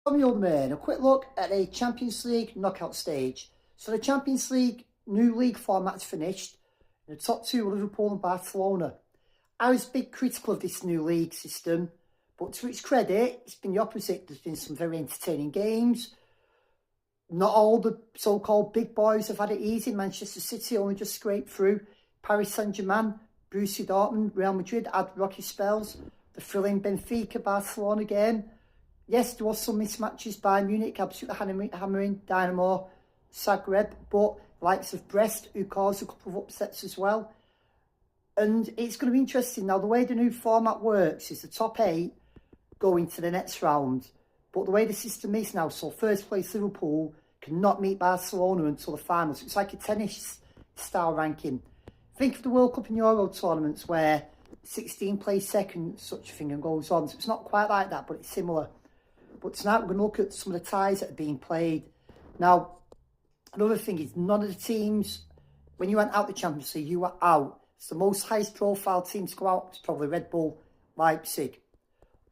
From the old man, a quick look at the Champions League knockout stage. So the Champions League new league format's finished. The top two were Liverpool and Barcelona. I was big critical of this new league system, but to its credit, it's been the opposite. There's been some very entertaining games. Not all the so-called big boys have had it easy. Manchester City only just scraped through. Paris Saint-Germain, Borussia Dortmund, Real Madrid had rocky spells. The thrilling Benfica Barcelona game. Yes, there was some mismatches. Bayern Munich absolutely hammering Dynamo Zagreb, but the likes of Brest, who caused a couple of upsets as well. And it's going to be interesting. Now, the way the new format works is the top 8 go into the next round. But the way the system is now, so first place Liverpool cannot meet Barcelona until the finals. It's like a tennis-style ranking. Think of the World Cup and Euro tournaments where 16 plays second, such a thing, and goes on. So it's not quite like that, but it's similar. But tonight we're going to look at some of the ties that are being played. Now, another thing is none of the teams, when you went out the Champions League, you were out. So the most highest profile team to go out was probably Red Bull Leipzig.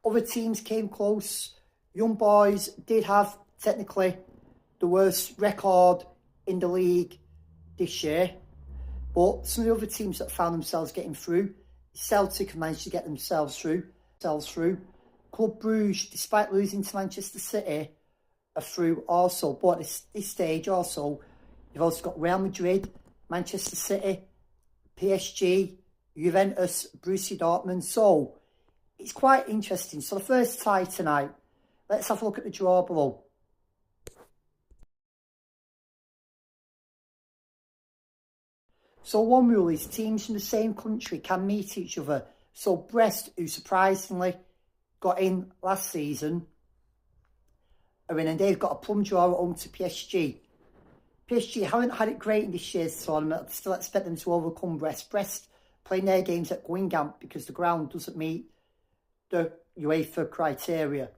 Other teams came close. Young Boys did have, technically, the worst record in the league this year. But some of the other teams that found themselves getting through, Celtic have managed to get themselves through. Club Brugge, despite losing to Manchester City, are through also. But at this stage also, you've also got Real Madrid, Manchester City, PSG, Juventus, Borussia Dortmund. So it's quite interesting. So the first tie tonight, let's have a look at the draw below. So one rule is teams from the same country can meet each other. So Brest, who surprisingly got in last season, are in, and they've got a plum draw at home to PSG. PSG haven't had it great in this year's tournament. I still expect them to overcome Brest. Brest playing their games at Guingamp because the ground doesn't meet the UEFA criteria.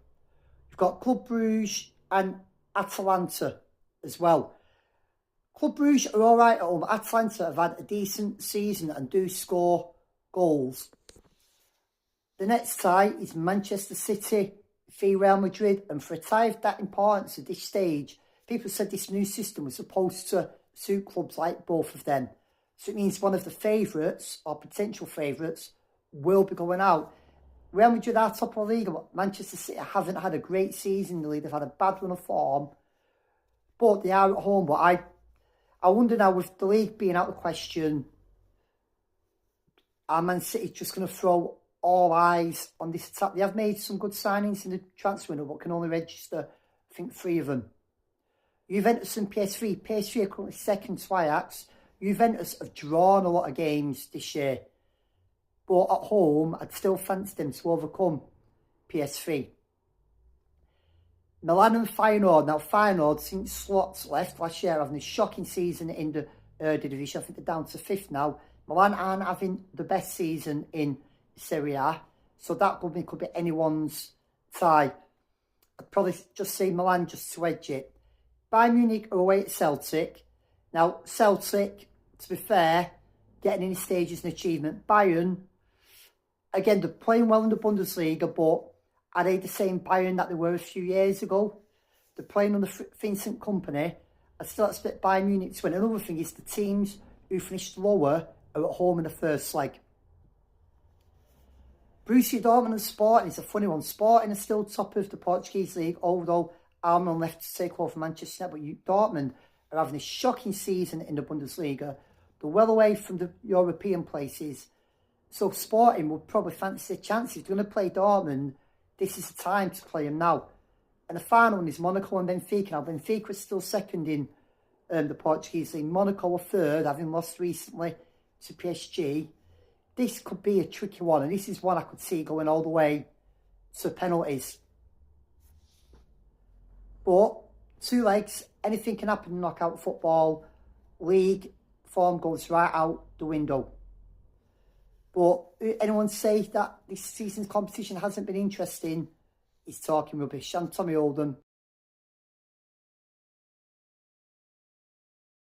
You've got Club Brugge and Atalanta as well. Club Brugge are all right at home. Atalanta have had a decent season and do score goals. The next tie is Manchester City v Real Madrid, and for a tie of that importance at this stage, people said this new system was supposed to suit clubs like both of them. So it means one of the favourites, or potential favourites, will be going out. Real Madrid are top of the league, but Manchester City haven't had a great season in the league. They've had a bad run of form, but they are at home. But I wonder now, with the league being out of the question, are Man City just going to throw all eyes on this attack? They have made some good signings in the transfer window, but can only register, I think, 3 of them. Juventus and PSV. PSV are currently second to Ajax. Juventus have drawn a lot of games this year. But at home, I'd still fancy them to overcome PSV. Milan and Feyenoord. Now, Feyenoord, since Slots left last year, having a shocking season in the Eredivisie. I think they're down to 5th now. Milan aren't having the best season in Serie A. So that could be anyone's tie. I'd probably just say Milan just to edge it. Bayern Munich are away at Celtic. Now, Celtic, to be fair, getting in the stage is an achievement. Bayern, again, they're playing well in the Bundesliga, but are they the same Bayern that they were a few years ago? They're playing under Vincent Kompany. I still expect Bayern Munich to win. Another thing is the teams who finished lower are at home in the first leg. Borussia Dortmund and Sporting is a funny one. Sporting are still top of the Portuguese league, although Almiron left to take over Manchester United. But Dortmund are having a shocking season in the Bundesliga. They're well away from the European places. So Sporting will probably fancy their chances. They're going to play Dortmund. This is the time to play them now. And the final one is Monaco and Benfica. Now, Benfica is still second in the Portuguese league. Monaco are third, having lost recently to PSG. This could be a tricky one, and this is one I could see going all the way to penalties. But 2 legs, anything can happen in knockout football. League form goes right out the window. But anyone say that this season's competition hasn't been interesting is talking rubbish. I'm Tommy Oldham.